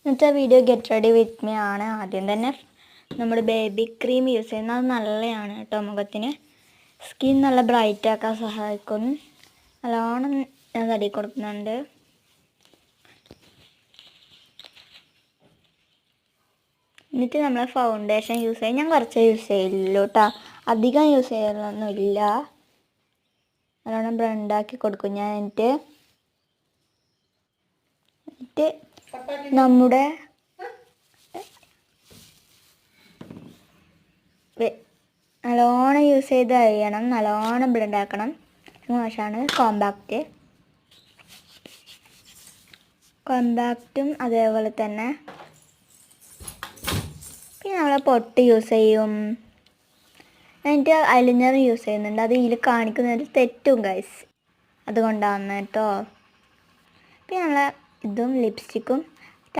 ഇന്നത്തെ video get ready with me ആണ്. ആദ്യം തന്നെ നമ്മുടെ ബേബി ക്രീം യൂസ് ചെയ്യുന്നത് അത് നല്ലതാണ് കേട്ടോ. മുഖത്തിന് സ്കിൻ നല്ല ബ്രൈറ്റ് ആക്കാൻ സഹായിക്കും. നല്ലോണം ഞാൻ തടി കൊടുക്കുന്നുണ്ട്. എന്നിട്ട് നമ്മൾ ഫൗണ്ടേഷൻ യൂസ് ചെയ്യും. ഞാൻ കുറച്ച് യൂസ് ചെയ്യില്ലൂ കേട്ടോ, അധികം യൂസ് ചെയ്യാറൊന്നുമില്ല. നല്ലോണം ബ്ലെൻഡാക്കി കൊടുക്കും ഞാൻ. എന്നിട്ട് നമ്മുടെ നല്ലോണം യൂസ് ചെയ്ത് കഴിയണം, നല്ലോണം ബ്ലെൻഡ് ആക്കണം. മോശമാണ് കോമ്പാക്റ്റും അതേപോലെ തന്നെ. പിന്നെ നമ്മൾ പൊട്ട് യൂസ് ചെയ്യും. എന്നിട്ട് ഐലൈനർ യൂസ് ചെയ്യുന്നുണ്ട്. അത് ഇതിൽ കാണിക്കുന്നതിൽ തെറ്റും ഗൈസ്, അതുകൊണ്ടാണ് കേട്ടോ. പിന്നെ നമ്മൾ ഇതും ലിപ്സ്റ്റിക്കും